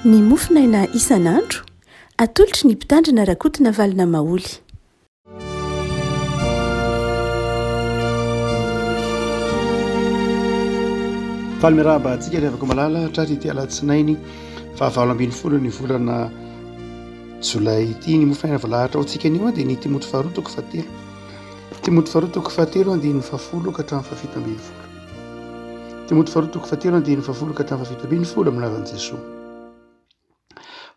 ny mofinaina isan'andro atolotry ny mpitandrina rakotina valina maoly. Falimiraba antsika revako malala tratra ity alatsinainy fa 20 ny volana jolay ity ny mofinaina valahatra ao tsika anio dia ny timoty faharotoko fatelo timoty faharotoko fatelo andiny fafolo ka hatramin'ny fafitambin'ny folo timoty faharotoko fatelo andiny fafolo ka hatramin'ny fafitambin'ny folo aminaran'i Jesosy.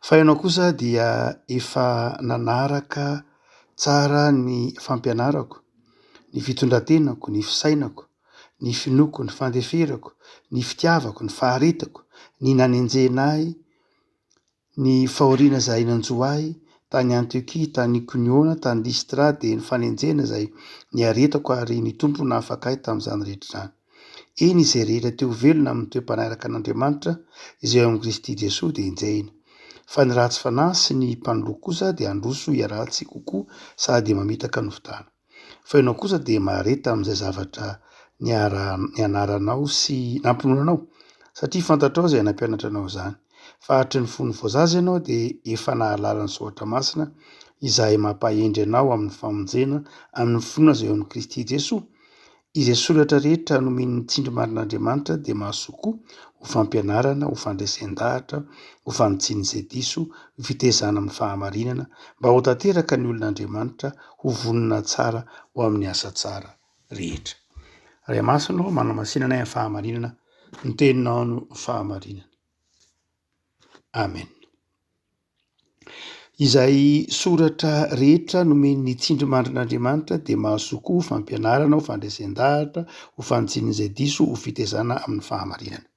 Fa ianao kosa dia efa nanaraka tsara ny fampianarako, ny fitondrantenako, ny fisainako, ny finoko, ny fandeferako, ny fitiavako, ny faharetako, ny nanenjenay, ny fahoriana izay nanjoahy tany Antiokia, tany Ikoniona, tany Listra, dia ny fanenjena izay niaretako ary ny tompo nahafakahy tamin'izany rehetra izany. Eny izay rehetra teo velona amin'ny toepanaraka an'Andriamanitra izay eo amin'ny Kristy Jesosy dia injehina. Fa ny ratsy fanahy sy ny mpanoloko kosa dia handroso hiaratsy kokoa sady mamitaka ny fotana. Fa ianao kosa dia mareta amin'izay zavatra nianaranao sy nampinonanao satria fantatrao izay nampianatra anao izany. Fa hatry ny fony voazaza ianao dia efa nahalala ny soratra masina izay mampahendry anao amin'ny famonjena amin'ny finoana izay eo amin'ny Kristy Jesosy. Izay soratra rehetra nomeny tsindry marin'Andriamanitra dia mahasoa koa ho fampianarana, ho fandraisan-dahatra, ho fanontsinana izay diso, ho fitaizana amin'ny fahamarinana mba ho tanteraka ny olon'Andriamanitra ho vonona tsara ho amin'ny asa tsara rehetra. Ray amasina manamasinana amin'ny fahamarinana, ny teninao no fahamarinana. Amen. Izay soratra rehetra nomeny tsindry mandrin'Andriamanitra dia mahasoa koa ho fampianarana, ho fandraisan-dahatra, ho fanontsinana izay diso, ho fitaizana amin'ny fahamarinana.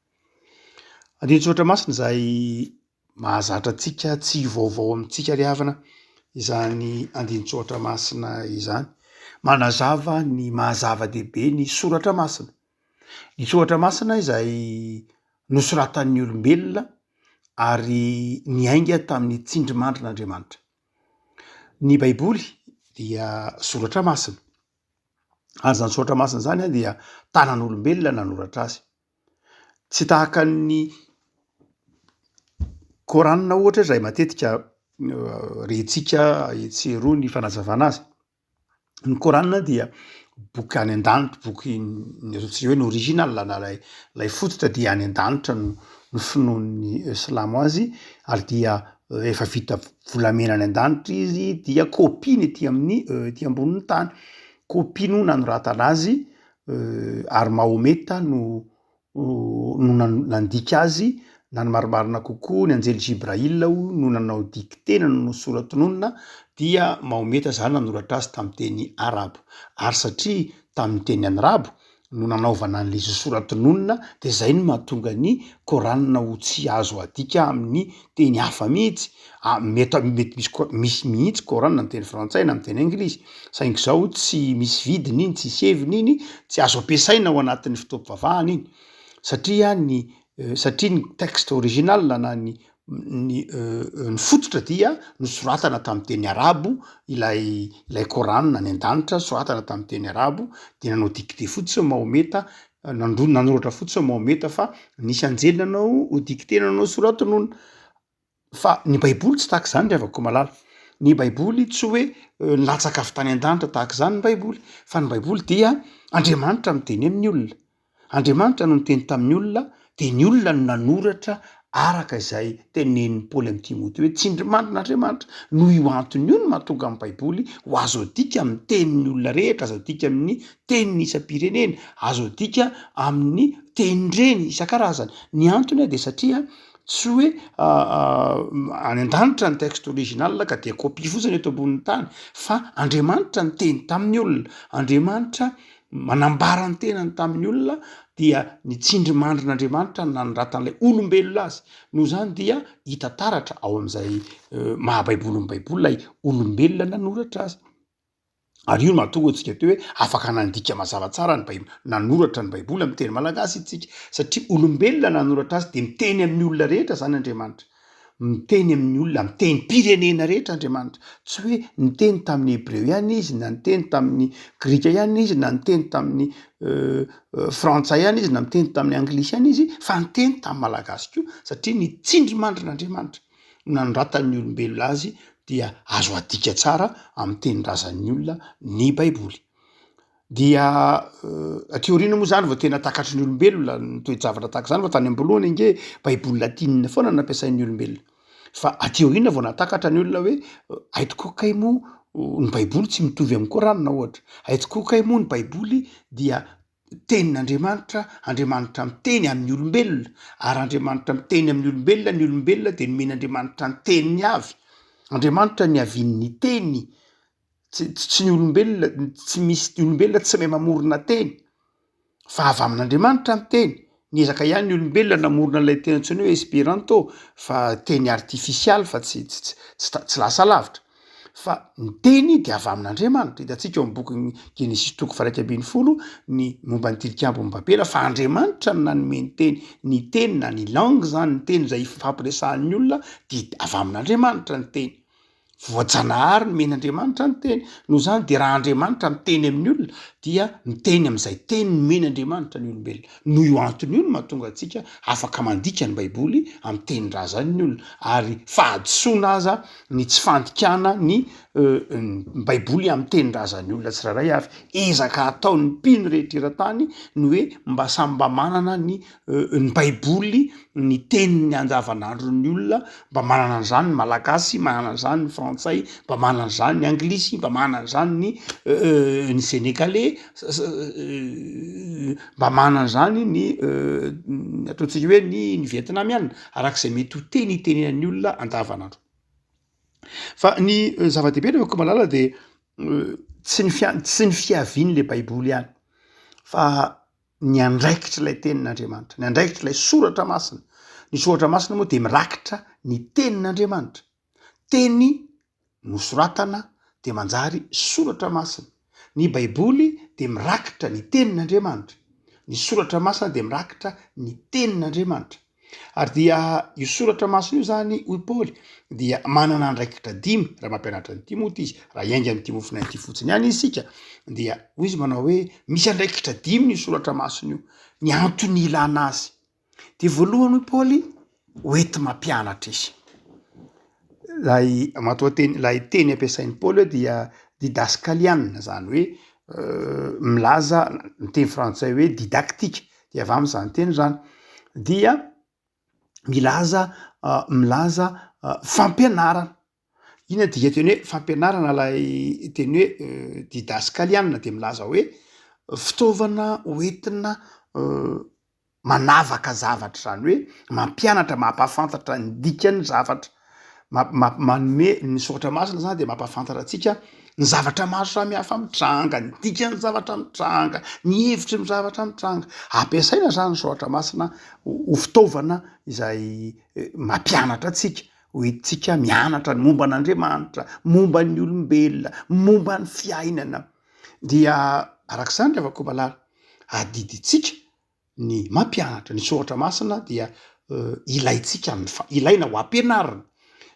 Andinin-tsotra masina izay mahazatra antsika tsy vaovao amintsika ry havana izany andinin-tsotra masina izany. Manazava ny mahazava-dehibe ny soratra masina. Ny soratra masina izay nosoratan'ny olombelona ary niainga tamin'ny tsindry mandrin'Andriamanitra. Ny Baiboly dia soratra masina. Ary izany soratra masina izany dia tanan'olombelona nanoratra azy. Tsy tahaka ny Koranina ohatra izay matetika rentsika etseroa ny fanazavana azy. Ny Koranina dia boky any an-danitra, boky ny original na lay fototra dia any an-danitra no finoan'ny silamo azy ary dia efa vita volamena any an-danitra izy dia kopiny ety ambonin'ny tany. Kopiny no nanoratana azy ary Mahometa no nandika azy na ny marimarina kokoa ny anjely Jibraïla no nanao dictée no soratononina dia Mahometa zany nanoratra azy tamin'ny teny arabo. Ary satria tamin'ny teny arabo no nanaovana an'ilay soratononina dia izay no mahatonga ny Koranina ho tsy azo adika amin'ny teny hafa mihitsy. Mety misy mihitsy Koranina amin'ny teny frantsay na amin'ny teny anglisy. Saingy izao tsy misy vidiny iny, tsy heviny iny, tsy azo ampiasaina ao anatin'ny fotoam-pivavahana iny. Satria ny texte original na ny fototra dia nosoratana tamin'ny teny arabo, ilay Koranina ny an-danitra soratana tamin'ny teny arabo dia nanao dictée fotsiny Mahometa, nanoratra fotsiny Mahometa fa nisy anjely nanao dictée nanao soratonona. Fa ny Baiboly tsy tahaka izany revako malala. Ny Baiboly tsy hoe nilatsaka avy tany an-danitra tahaka izany ny Baiboly, fa ny Baiboly dia Andriamanitra miteny amin'ny olona. Andriamanitra no niteny tamin'ny olona dia ny olona no nanoratra araka izay tenenin'ny Paoly amin'ny Timothée hoe tsindry mandrin'Andriamanitra. Noho io antony io no mahatonga amin'ny Baiboly ho azo adika amin'ny tenin'ny olona rehetra, azo adika amin'ny tenin'ny isam-pirenena, azo adika amin'ny tenin-dreny isan-karazany. Ny antony dia satria tsy hoe any an-danitra ny texte original ka dia kopia fotsiny eto ambonin'ny tany, fa Andriamanitra ny teny tamin'ny olona. Andriamanitra manambara ny tenany tamin'ny olona dia ny tsindry mandrin'Andriamanitra nanoratan'ilay olombelona azy. Noho izany dia hita taratra ao amin'izay maha-Baiboly ny Baiboly ilay olombelona nanoratra azy. Ary io no mahatonga antsika teo hoe afaka nandika mazava tsara nanoratra ny Baiboly amin'ny teny malagasy itsika satria olombelona nanoratra azy dia miteny amin'ny olona rehetra zany Andriamanitra. miteny amin'ny olona miteny pirenena rehetra Andriamanitra, tsy hoe niteny tamin'ny Hebreo ihany izy na niteny tamin'ny Grika ihany izy na niteny tamin'ny Frantsay ihany izy na miteny tamin'ny Anglisy ihany izy fa niteny tamin'ny Malagasy koa satria ny tsindrimandrin'Andriamanitra nanoratan'ny olombelona azy dia azo adika tsara amin'ny tenin-drazan'ny olona ny Baiboly. Dia teoriana moa zany vao tena takatry ny olombelona ny toe-javatra tahaka zany fa tany am-boalohany ange Baiboly latinina foana nampiasain'ny olombelona fa teoriana vao natakatra ny olona hoe aitoko kay moa ny Baiboly tsy mitovy amin'ny Korana ohatra, aitoko kay moa ny Baiboly dia tenin'Andriamanitra, Andriamanitra miteny amin'ny olombelona ary Andriamanitra miteny amin'ny olombelona, ny olombelona de nomen'Andriamanitra ny teniny avy, Andriamanitra ny avian'ny teny, tsy ny olombelona, tsy misy ny olombelona tsy mahay mamorona teny fa avy amin'Andriamanitra ny teny. Niezaka ihany ny olombelona namorona ilay teny antsoina hoe Esperanto fa teny artifisialy fa tsy lasa lavitra fa ny teny dia avy amin'Andriamanitra. Hitantsika eo amin'ny boky Genesis 1:20 ny momba ny tilikambo ny Babela fa Andriamanitra no nanome ny teny na ny langue zany ny teny zay fampiresahan'ny olona dia avy amin'Andriamanitra ny teny. Voajanahary nomen'Andriamanitra ny teny. Noho zany de raha Andriamanitra miteny amin'ny olona dia miteny amin'izay teny nomen'Andriamanitra ny olombelona. Noho io antony io no mahatonga antsika afaka mandika ny Baiboly amin'ny tenin-drazan'ny olona ary fahadisoana aza ny tsy fandikana ny Baiboly amin'ny tenin-drazan'ny olona tsirairay avy. Ezaka ataon'ny mpino rehetra eran-tany ny hoe mba manana ny Baiboly ny tenin'ny andavanandron'ny olona, mba manana an'izany ny Malagasy, manana an'izany ny Frantsay, mba manana an'izany ny Anglisy, mba manana an'izany ny Sénégalais, mba manana an'izany ny ataontsika hoe ny Vietnamiana arak'izay mety ho teny itenenan'ny olona andavanandro. Fa ny zava-dehibe rehefa malala de tsy ny fiavian'le Baiboly ihany fa ny andraikitra ilay tenin'Andriamanitra, ny andraikitra ilay soratra masina. Ny soratra masina moa de mirakitra ny tenin'Andriamanitra. Teny nosoratana de manjary soratra masina. Ny Baiboly de mirakitra ny tenin'Andriamanitra. Ny soratra masina de mirakitra ny tenin'Andriamanitra. Ary dia io soratra masina io zany hoy Paoly dia manana andraikitra 5 raha mampianatra ny Timoty izy, raha hiainga ny Timofina ty fotsiny ihany isika dia hoy izy manao hoe misy andraikitra 5 ny soratra masina io, ny antony ilana azy. De voalohany hoy Paoly hoety mampianatra izy. Lay teny ampiasain'ny Paoly dia didaskaliana zany hoe milaza ny teny frantsay hoe didactique dia avy amin'izany teny zany dia milaza fampianarana. Ina dia teny hoe fampianarana lay teny hoe didaskaliana de milaza hoe fitaovana hoentina manavaka zavatra zany hoe mampianatra mampahafantatra ny dikan'ny zavatra. Manome ny soratra masina zany de mampahafantatra antsika ny zavatra maro samihafa mitranga, ny dikan'ny zavatra mitranga, ny hevitry ny zavatra mitranga. Ampiasaina zany ny soratra masina ho fitaovana izay mampianatra antsika, hoentintsika mianatra ny momba an'Andriamanitra, momba ny olombelona, momba ny fiainana. Dia arak'izany rehefa koa malala adiditsika ny mampianatra ny soratra masina dia ilaina ho ampianarina.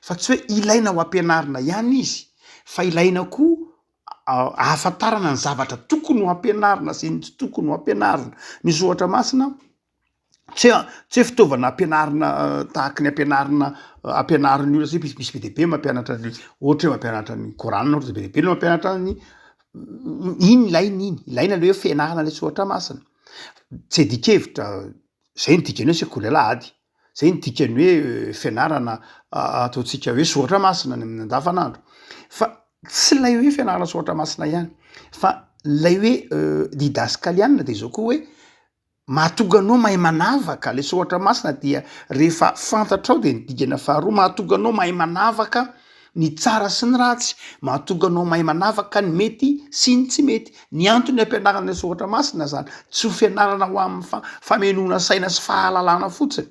Fa tsy hoe ilaina ho ampianarina ihany izy, fa ilaina koa ahafantarana ny zavatra tokony ho ampianarina sy ny tsy tokony ho ampianarina. Ny soratra masina tsy hoe fitaovana ampianarina tahaka ny ampianariny olona misy be dehibe mampianatra ny ohatra hoe mampianatra ny Korana ohatra be dehibe no mampianatra ny ilaina le hoe fianarana le soratra masina. Tsy dikevitra zay ny dikany hoe sekoly alahady, zay ny dikany hoe fianarana ataontsika hoe soratra masina ny andavanandro. Fa tsy lay hoe fianarana soratra masina ihany fa lay hoe didaskaliana de zao koa hoe mahatonga anao mahay manavaka le soratra masina dia rehefa fantatrao de ny dikana faharoa mahatonga anao mahay manavaka ny tsara sy ny ratsy, mahatonga anao mahay manavaka ny mety sy ny tsy mety. Ny antony ampianarana le soratra masina zany tsy ho fianarana ho amin'ny famenoana saina sy fahalalana fotsiny.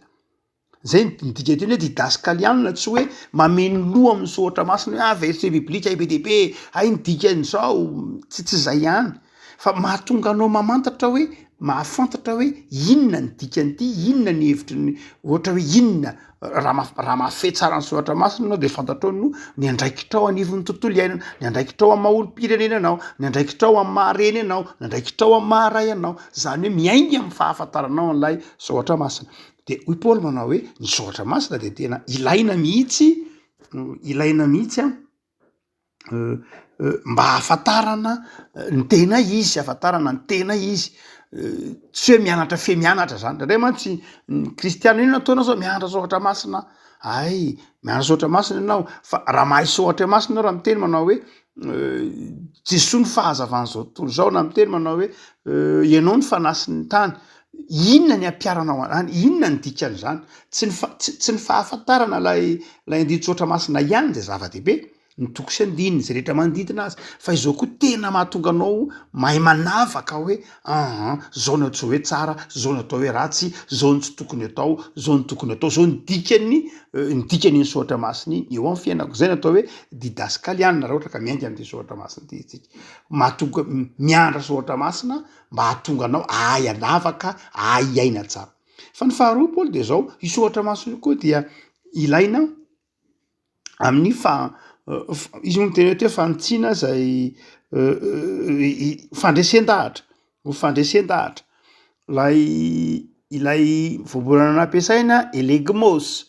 Zay ny dika teny hoe didaskaliana, tsy hoe mameno loha amin'ny soratra masina hoe verset biblika ay be dehibe, ay ny dikan'izao, tsy zay ihany. Fa mahatonga anao mamantatra hoe mahafantatra hoe inona ny dikan'ity, inona ny hevitry ny ohatra hoe inona raha mahafehy tsara ny soratra masina anao de fantatrao no ny andraikitrao anivon'ny tontolo iainana, ny andraikitrao amin'ny maha-olo-pirenena anao, ny andraikitrao amin'ny mahareny anao, ny andraikitrao amin'ny maharay anao, zany hoe miainga amin'ny fahafantaranao an'lay soratra masina. De hoy Paoly manao hoe ny soratra masina de tena ilaina mihitsy mba hafantarana ny tena izy, hafantarana ny tena izy, tsy hoe mianatra mianatra zany. Ndray mantsy ny kristiana io nataonao zao mianatra soratra masina, ay mianatra soratra masina ianao, fa raha mahay soratra masina raha miteny manao hoe Jesosy ny fahazavany zao tontolo zao, na miteny manao hoe ianao ny fanasin'ny tany, inona ny ampiaranao any, inona ny dikan'izany? Tsy ny fahafantarana lay andito-tsotra masina ihany de zava-dehibe, ny toko sy andininy zay rehetra manodidina azy, fa izao koa tena mahatonga anao mahay manavaka hoe zao ny atao hoe tsara, zao ny atao hoe ratsy, zao ny tsy tokony atao, zao ny tokony atao, zao ny dikan'iny soratra masina iny eo amin'ny fiainako. Zay ny atao hoe didaskaliana raha ohatra ka miainga amin'ity soratra masina ity tsika. Mahatonga mianatra soratra masina mba hahatonga anao ahay anavaka, ahay iaina tsara. Fa ny faharoa Paoly de zao, io soratra masina koa dia ilaina amin'ny izy moa tena hoe fanontsinana zay fandresen-dahatra, ho fandresen-dahatra. Ilay voabolana nampiasaina elegmos,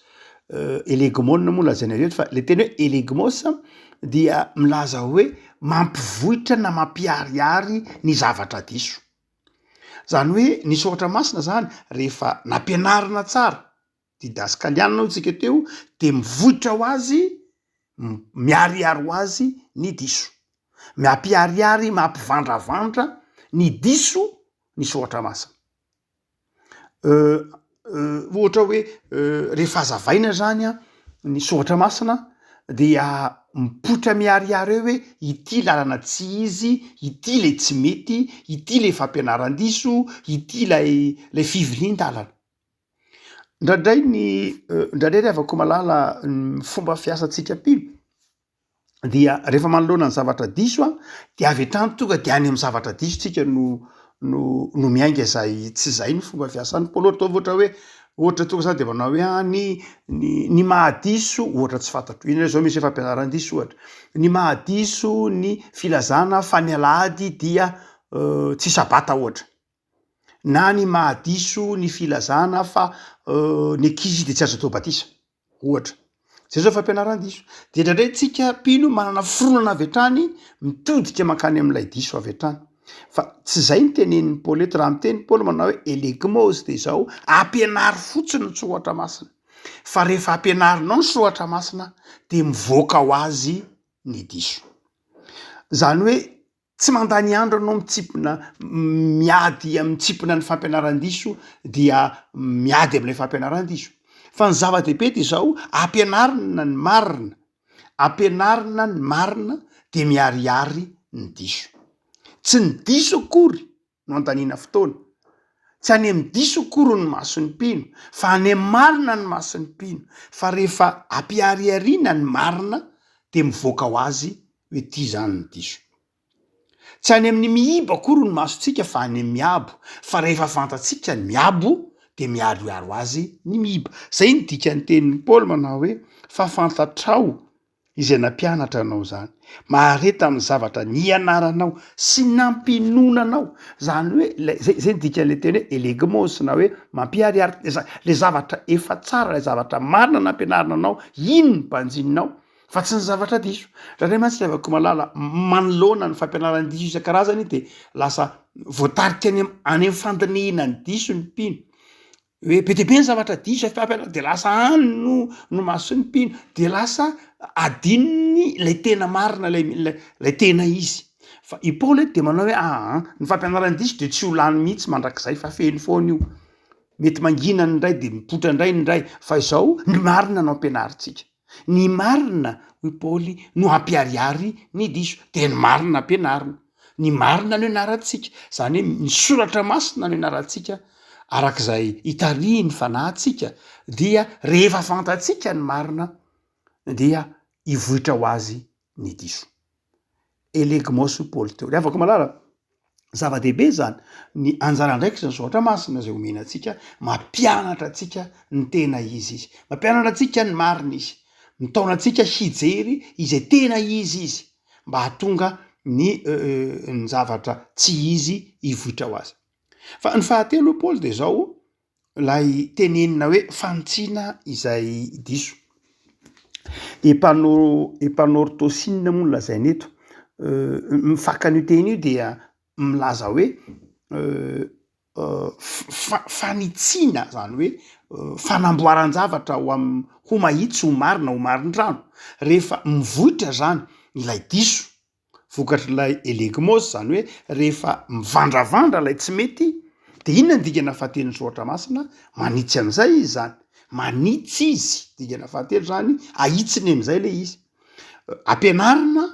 elegmona moa lazaina reto, fa le teny hoe elegmos dia milaza hoe mampivohitra na mampiharihary ny zavatra diso. Zany hoe ny soratra masina zany rehefa nampianarina tsara, didaskaliana hoy tsika teo, de mivohitra ho azy, miharihary ho azy ny diso, mampiharihary, mampivandravandra ny diso ny soratra masina. Ohatra hoe rehefa azavaina zany ny soratra masina dia mipoitra miharihary eo hoe ity lalana tsy izy, ity le tsy mety, ity le fampianaran-diso, ity lay fivilian-dalana. Ndraindray rehavako malala ny fomba fiasantsika pino dia rehefa manoloana ny zavatra diso de avy hatrany tonga de any amin'ny zavatra diso tsika no miainga zay tsy zay ny fomba fiasan'ny Paoly. Ohatra hoe ohatra tonga zany de manao hoe ny mahadiso ohatra tsy fantatro iny zao misy fampianaran-diso ohatra, ny mahadiso ny filazana fa ny alahady dia tsy sabata ohatra, na ny mahadiso ny filazana fa ny ankizy de tsy azo atao batisa ohatra. Zay zao fampianaran-diso. De ndraindray tsika pino manana foronana avy hatrany mitodika mankany amin'ilay diso avy hatrany. Fa tsy zay ny tenenin'ny Paoly eto, raha miteny Paoly manao hoe elegmos de zao ampianary fotsiny ny soratra masina. Fa rehefa ampianarinao ny soratra masina de mivoaka ho azy ny diso. Zany hoe tsy mandany andro anao miady amitsipona ny fampianaran-diso dia miady amin'ilay fampianaran-diso. Fa ny zava-dehibe de zao ampianarina ny marina, ampianarina ny marina de miharihary ny diso. Tsy ny diso akory no andaniana fotoana, tsy any amin'ny diso akory ny mason'ny pino, fa any amin'ny marina ny mason'ny pino. Fa rehefa ampiharihariana ny marina de mivoaka ho azy hoe ty zany ny diso. Tsy any amin'ny mihibo akory ny masontsika fa any amin'ny miabo, fa rehefa fantatsika ny miabo de miharihary ho azy ny mihiba. Zay ny dikan'ny tenin'ny Paoly manao hoe fa fantatrao izay nampianatra anao zany, mahareta amin'ny zavatra nianaranao sy nampinonanao. Zany hoe zay ny dikan'le teny hoe elegmos, na hoe mampiharihary le zavatra efa tsara, le zavatra marina nampianarina anao, iny ny mpanjininao, fa tsy ny zavatra diso. Raha mantsy avako malala manoloana ny fampianaran-diso isan-karazany de lasa voatarika any amin'ny fandinihana ny diso ny pino. Hoe be dia be ny zavatra diso fampianarana de lasa any no mason'ny pino, de lasa adinony lay tena marina, lay tena izy. Fa i Paoly de manao hoe ny fampianaran-diso de tsy ho lany mihitsy mandrakizay fa feno foana io. Mety mangina ny ray de mipotra indray ny ray, fa izao ny marina no ampianarintsika. Ny marina hoy Paoly no ampiharihary ny diso, de ny marina ampianarina. Ny marina no ianarantsika, zany hoe ny soratra masina no ianarantsika. Arak'izay hitarihy ny fanahintsika dia rehefa fantatsika ny marina dia hivohitra ho azy ny diso. Elegmos Paoly teo. Rehavako malala zava-dehibe zany ny anjara ndraiky sy ny soatra masina zay omena atsika mampianatra atsika ny tena izy mampianatra atsika ny marina izy mitaona atsika hijery izay tena izy mba hahatonga ny zavatra tsy izy hivohitra ho azy fa ny fahatelo Paoly de zao lay tenenina hoe fantsiana izay diso epanortosina moa lazainy eto mifakan'io teny io dia milaza hoe fanitsiana zany hoe fanamboaran-javatra ho mahitsy ho marindrano rehefa mivohitra zany ilay diso vokatr'ilay elegmos zany hoe rehefa mivandravandra lay tsy mety de inona ny dikana fahatelo soatra masina manitsy am'izay izy zany manitsy izy dikana fahatelo zany ahitsiny am'izay le izy ampianarina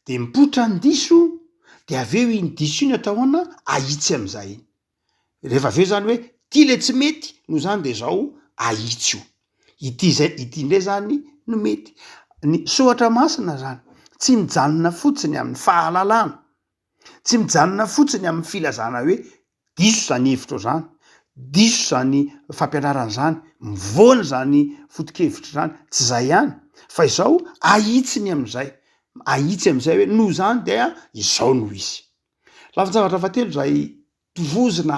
de mipotra ny diso de aveo iny diso iny atahoana ahitsy am'izay rehefa aveo zany hoe ty le tsy mety no zany de zao ahitsy io ity ndray zany no mety ny soatra masina zany tsy mijanona fotsiny amin'ny fahalalana tsy mijanona fotsiny amin'ny filazana hoe diso zany hevitro zany diso zany fampianarana zany mivoana zany foto-kevitra zany tsy zay ihany fa izao ahitsiny am'izay hoe no zany dia izao no izy lafin-javatra fahatelo zay tovozina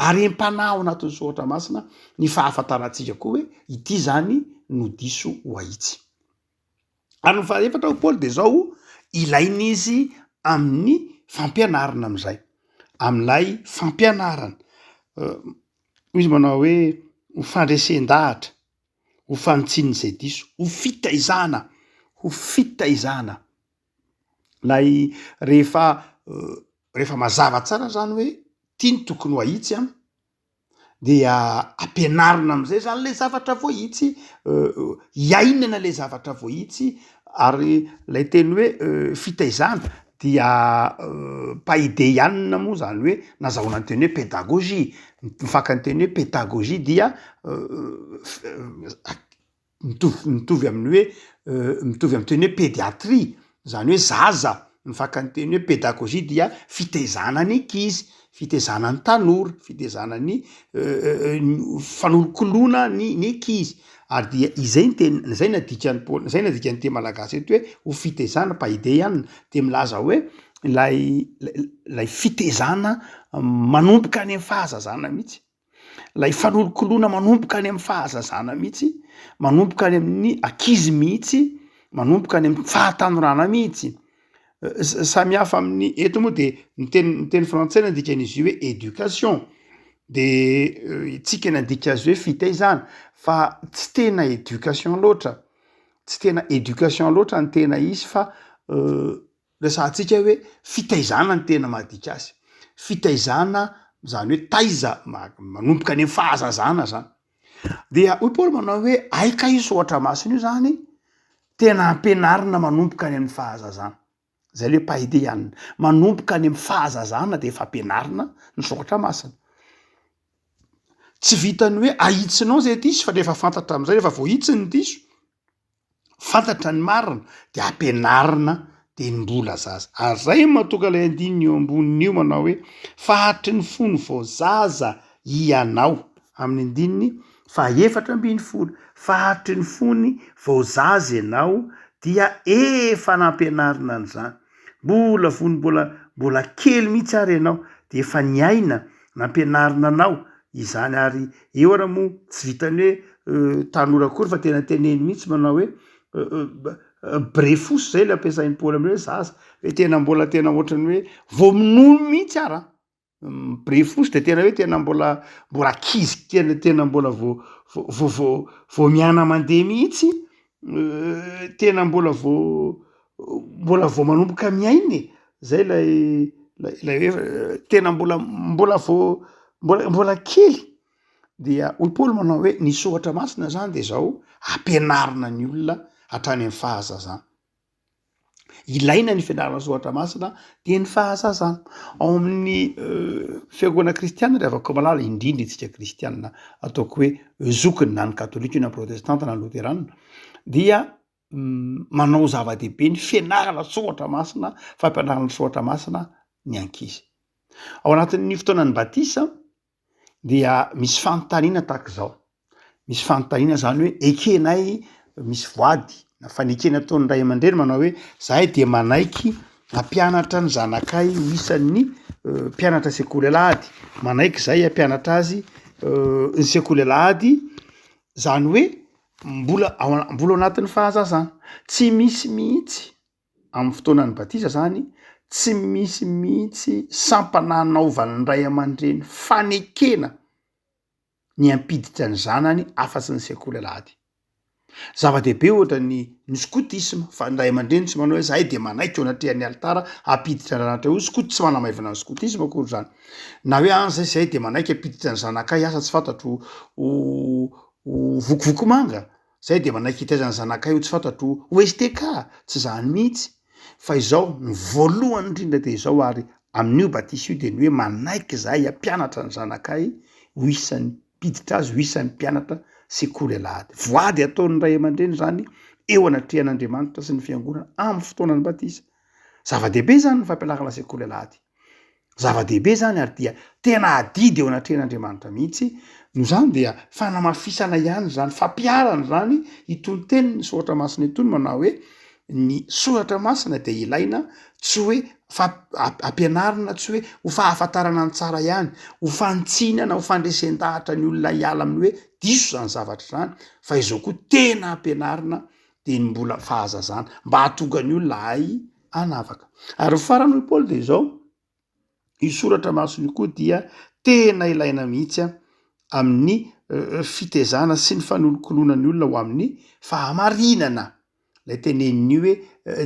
arem-panahy anatin'ny soatra masina ny fahafantarantsika koa hoe ity zany no diso ho ahitsy ary ny fahaefatra Paoly de zao ilain'izy amin'ny fampianarana am'izay amin'ilay fampianarana izy manao hoe ho fandresen-dahatra ho fanitsiny izay diso ho fitaizana lay rehefa mazava tsara zany hoe tiany tokony ho ahitsy dia ampianarina am'izay zany le zavatra voahitsy iainana le zavatra voahitsy ary lay teny hoe fitaizana dia paideianina moa zany hoe nazahoana ny teny hoe pédagogie mifakany teny hoe pédagogie dia mitovy amin'ny teny hoe pédiatrie zany hoe zaza mifakany teny hoe pédagogie dia fitaizana ny ankizy fitaizana ny tanora fitaizana ny fanolokoloana ny ankizy ary dia izay zay nadikany Paoly zay nadikany teny malagasy eto hoe ho fitaizana paideianina de milaza hoe lay fitaizana manomboka any amin'ny fahazazana mihitsy lay fanolokoloana manomboka any amin'ny fahazazana mihitsy manomboka any amin'ny ankizy mihitsy manomboka any amin'ny fahatanorana mihitsy samy hafa amin'ny eto moa de ny teny frantsay nandikan'izy io hoe éducation de tsika nandika azy hoe fitaizana fa tsy tena éducation loatra ny tena izy fa resahantsika hoe fitaizana ny tena mahadika azy fitaizana zany hoe taiza manomboka any amin'ny fahazazana zany dia hoy Paoly manao hoe aika io soatra masina io zany tena ampianarina manomboka any amin'ny fahazazana zay le paideianina manomboka any amin'ny fahazazana de efa ampianarina ny soatra masina tsy vitany hoe ahitsinao zay diso fa rehefa fantatra am'izay rehefa voahitsy ny diso fantatra ny marina de ampianarina de ny mbola zaza ary zay mahatonga lay andininy eo amboniny io manao hoe fahatry ny fony vao zaza ianao amin'ny andininy fahaefatra ambin'ny folo fahatry ny fony vao zaza ianao dia efa nampianarina an'izany mbola kely mihitsy ary ianao de efa niaina nampianarina anao izany ary eo ara moa tsy vitany hoe tanora kory fa tena teneny mihitsy manao hoe brefos zay le ampiasain'ny Paoly am'reo zaza hoe tena ohatrany hoe vao minono mihitsy ara brefos de tena hoe tena mbola kizy tena mbola vao miana mandeha mihitsy tena mbola vao manomboka miainy zay lay hoe tena mbola kely dia hoy Paoly manao hoe ny soatra masina zany de zao ampianarina ny olona hatrany amin'ny fahazazana ilaina ny fianarana soatra masina de ny fahazazana ao amin'ny fiangonana kristianina rehefa malala indrindra itsika kristianina ataoko hoe zokiny na ny katolika na ny protestanta na ny luteranina dia manao zava-dehibe ny fianarana soatra masina fampianarana soatra masina ny ankizy ao anatin'ny fotoanany batisa dia misy fanontaniana tahaka zao, misy fanontaniana zany hoe ekenay misy voady na fanekena ataon'ny ray aman-dreny manao hoe zahay de manaiky ampianatra ny zanakay ho isan'ny mpianatra sekoly alahady, manaiky zay ampianatra azy ny sekoly alahady, zany hoe mbola ao anatin'ny fahazazana. Tsy misy mihitsy amin'ny fotoanany batisa zany, tsy misy mihitsy sampananaovan'ny ray aman-dreny fanekena ny ampiditra ny zanany afa-tsy ny sekoly alahady. Zava-dehibe ohatra ny skotisma, fa ny ray aman-dreny tsy manao hoe zahay de manaiky eo anatrehan'ny altara ampiditra ranatra io. Skot tsy manamaivana ny skotisma akory zany, na hoe zahay de manaiky ampiditra ny zanakay asa tsy fantatro ho vokovoko manga, zay de manaiky hitaizany zanakay ho tsy fantatro ho STK, tsy zany mihitsy. Fa izao ny voalohany indrindra de izao, ary amin'io batisa io de ny hoe manaiky zahay ampianatra ny zanakay ho isan'ny mpiditra azy, ho isan'ny mpianatra sekoly alahady. Voady ataon'ny ray aman-dreny zany eo anatrehan'Andriamanitra sy ny fiangonana amin'ny fotoanany batisa. Zava-dehibe zany ny fampianarana sekoly alahady, zava-dehibe zany, ary dia tena adidy eo anatrehan'Andriamanitra mihitsy. No zany dia fanamafisana ihany zany, fampiarana zany itony teniny soratra masina itony manao hoe ny soratra masina de ilaina tsy hoe ampianarina, tsy hoe ho fahafantarana ny tsara ihany, ho fanitsinana, ho fandresen-dahatra ny olona hiala amin'ny hoe diso zany zavatra zany, fa izao koa tena ampianarina de ny mbola fahazazana mba hahatonga ny olona hay hanavaka. Ary farany hoy Paoly de izao, io soratra masina io koa dia tena ilaina mihitsy amin'ny fitezana sy ny fanolokoloana ny olona ho amin'ny fahamarinana. Lay teneniny hoe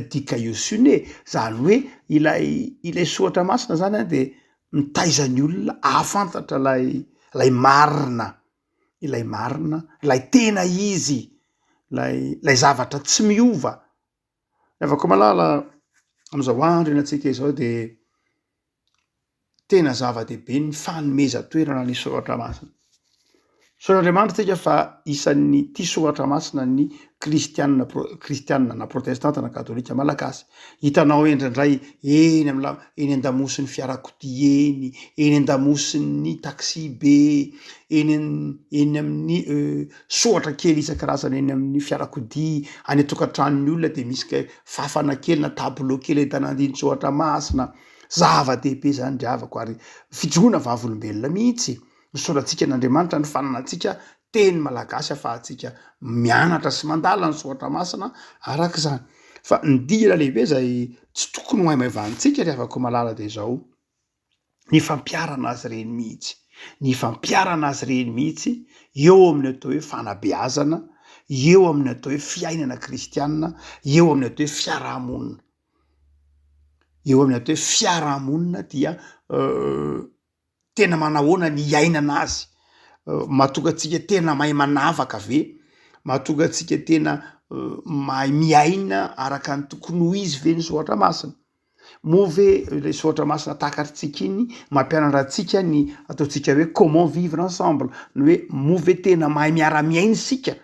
dikaios une, zany hoe ilay soratra masina zany de mitaiza ny olona ahafantatra lay marina, ilay marina, lay tena izy, lay zavatra tsy miova. Afaka malala am'izao andro antsika izao de tena zava-dehibe ny fanomeza toerana ny soratra masina. Soran'Andriamanitra tsika fa isan'ny tia soratra masina ny kristianina na protestanta na katolika malagasy. Hitanao indraindray eny an-damosiny fiarakodia eny an-damosiny taxi be, eny amin'ny soratra kely isan-karazany eny amin'ny fiarakodia, any atokantranon'ny olona de misy fafana kely na tableau kely ahitana andiny soratra masina. Zava-dehibe zany dravako, ary fijona vavolombelona mihitsy ny soratsika n'Andriamanitra, ny fananantsika teny malagasy afahantsika mianatra sy mandala ny soratra masina araka zany. Fa ny dira lehibe zay tsy tokony ho haimaivantsika rehefa malala de zao, ny fampiarana azy reny mihitsy, ny fampiarana azy reny mihitsy eo amin'ny atao hoe fanabeazana, eo amin'ny atao hoe fiainana kristianina, eo amin'ny atao hoe fiarahamonina. Eo amin'ny atao hoe fiarahamonina dia tena manahoana ny iainana azy, mahatonga antsika tena mahay manavaka ve, mahatonga antsika tena mahay miaina araka ny tokony ho izy ve ny soratra masina. Moa ve le soratra masina takatritsika iny mampianatra antsika ny ataontsika hoe comment vivre ensemble, ny hoe moa ve tena mahay miara-miaina isika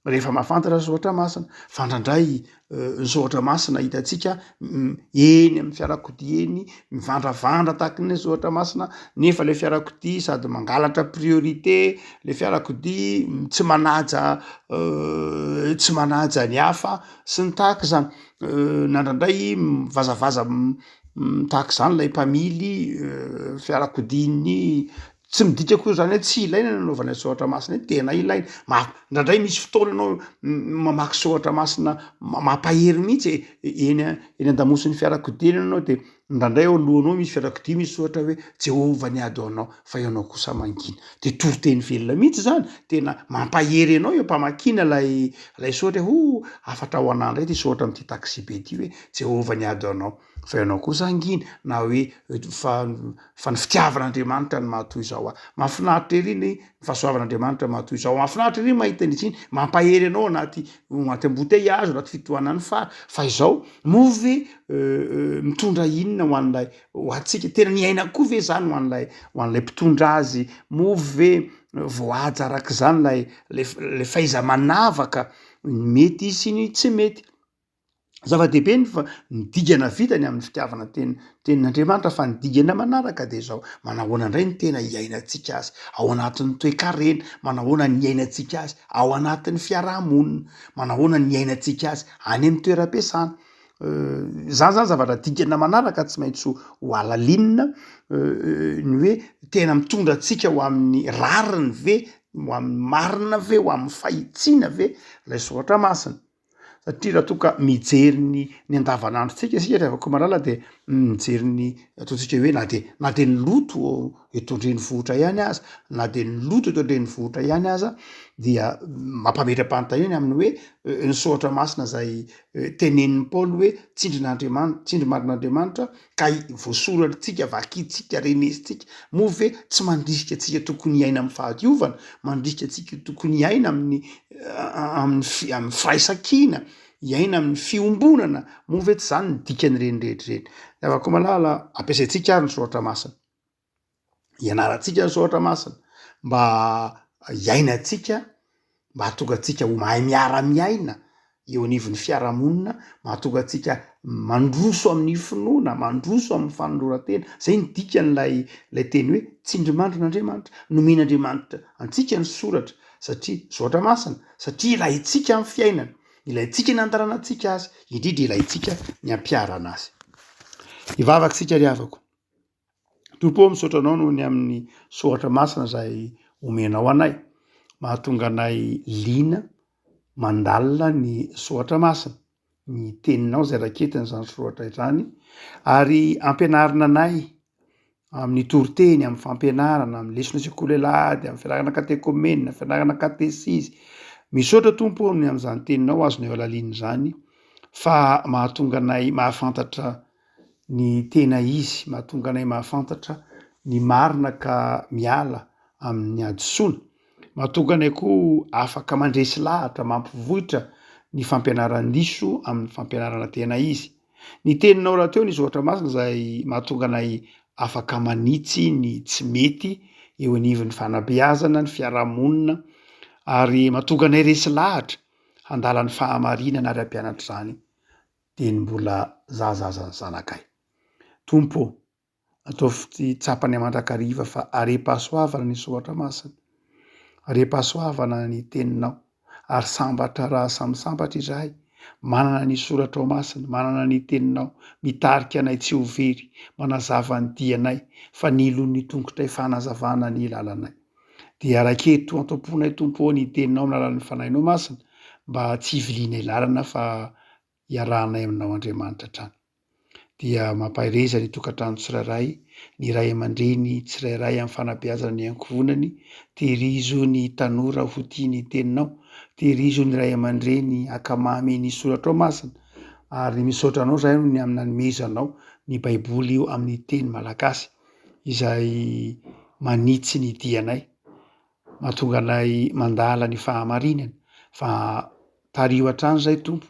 rehefa mahafantatra soratra masina. Fandrandray ny soratra masina hitantsika eny amin'ny fiarakodia eny mivandravandra tahaka ny soratra masina, nefa le fiarakodia sady mangalatra priorité, le fiarakodia tsy manaja ny hafa sy ny tahaka zany. Nandrandray mivazavaza tahaka zany lay mpamily fiarakodiany, tsy midika koa zany hoe tsy ilaina nanaovana soratra masina, tena ilaina. Ndrandray misy fotoana anao mamaky soratra masina mampahery mihitsy eny an-damosiny fiarakodia anao, de ndrandray ao alohanao misy fiarakodia misy soratra hoe Jehova niady anao fa ianao kosa mangina, de toriteny velona mihitsy zany, tena mampahery anao eo mpamakina lay soratra ho afatra ho anandray ty soratra am'ty taxi be ty hoe Jehova niady anao fa ianao kosa angina, na hoe fa ny fitiavan'Andriamanitra ny mahatoy zao. Mahafinaritra ery ny fahasoavan'Andriamanitra mahatoy zao, mahafinaritra ery mahita an'iziny, mampahery anao anaty embouteillage, anaty fitohanan'ny fary. Fa izao moa ve mitondra inona ho antsika, tena niaina koa ve zany ho an'lay mpitondra azy, moa ve voaja araka zany le faiza manavaka, mety sy ny tsy mety. zava-dehibe ny digana vitany amin'ny fitiavana tenin'Andriamanitra fa ny digana manaraka de zao manahoana indray ny tena iainantsika azy ao anatin'ny toe-karena, manahoana ny iainantsika azy ao anatin'ny fiarahamonina, manahoana ny iainantsika azy any amin'ny toeram-piasana. Zany zavatra digana manaraka tsy maintsy ho alalinina ny hoe tena mitondra antsika ho amin'ny rariny ve, ho amin'ny marina ve, ho amin'ny fahitsiana ve lay soratra masina. Satria raha toa ka mijery ny andavanandrotsika isika rehefa ko malala de mijery ny ataontsika hoe na de ny loto hitondreny vohitra ihany aza, na de ny loto hitondreny vohitra ihany aza dia mampametra-panontaniana amin'ny hoe ny soratra masina zay tenenin'ny Paoly hoe tsindry marin'Andriamanitra ka voasoratsika, vakitsika, renesitsika moa ve tsy mandrisika atsika tokony iaina amin'ny fahadiovana, mandrisika atsika tokony iaina amin'ny firaisan-kina, iaina amin'ny fiombonana, moa ve tsy zany ny dikan'ireny rehetrareny. Avako malala ampiasaitsika ary ny soratra masina, ianarantsika ny soratra masina mba iainantsika, mba hahatonga atsika ho mahay miara-miaina eo anivon'ny fiarahamonina, mahatonga atsika mandroso amin'ny finoana, mandroso amin'ny fanoloran-tena. Zay ny dikan'lay teny hoe tsindry mandrin'Andriamanitra, nomen'Andriamanitra antsika ny soratra satria soratra masina, satria ilaintsika amin'ny fiainana, ilaintsika ny andaranantsika azy, indrindra ilaintsika ny ampiarana azy. Ivavaka sika ry havako, tompo misaotra anao noho ny amin'ny soratra masina zay omenao anay, mahatonga anay lina mandalina ny soratra masina, ny teninao zay raketiny zany soratra izany, ary ampianarina anay amin'ny toriteny, amin'ny fampianarana, amin'ny lesona sekoly alahady, amin'ny fianarana katekomena, fianarana katesisy. Misaotra tompo ny amin'izany teninao azonay alaliny zany, fa mahatonga anay mahafantatra ny tena izy, mahatonga anay mahafantatra ny marina ka miala amin'ny adisoana, mahatonga anay koa afaka mandresy lahatra, mampivohitra ny fampianaran-diso amin'ny fampianarana tena izy. Ny teninao raha teo ny soratra masina zay mahatonga anay afaka manitsy ny tsy mety eo anivon'ny fanabeazana, ny fiarahamonina, ary mahatonga anay resy lahatra handala ny fahamarinana ary ampianatra zany de ny mbola zazazany zanakay. Tompo, ataovy tsapany mandrakariva fa are-pahasoavana ny soratra masina, are-pahasoavana ny teninao, ary sambatra raha samy sambatra izahay, manana ny soratra ao masina, manana ny teninao, mitarika anay tsy ho very, manazava ny dianay, fa nilon'ny tongotray fanazavana ny lalanay. Dia raketo antoamponay tompo ny teninao amin'ny alalan'ny fanahinao masina, mba tsy hivilianay lalana fa iarahanay aminao Andriamanitra hatrany. Dia mampahireza ny tokantrano tsirairay, ny ray aman-dreny tsirairay amin'ny fanabeazana ny ankohonany, tehirizo ny tanora ho tia ny teninao, tehirizo ny ray aman-dreny akamamy ny soratra ao masina, ary misaotra anao zay ny amin'ny nanomezanao ny baiboly io amin'ny teny malagasy izay manitsy ny dianay, mahatonga anay mandala ny fahamarinana, fa tario hatrany zay tompo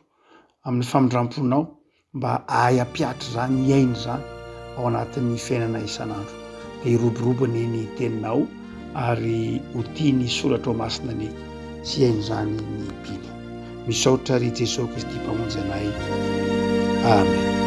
amin'ny famindramponao mba ahay ampiatra zany, miaina zany ao anatin'ny fiainana isan'andro. De hiroborobony ny teninao ary ho tia ny soratra ao masina ny sy hainy zany ny mpino. Misaotra ry Jesosy Kristy mpamonjy anay. Amen.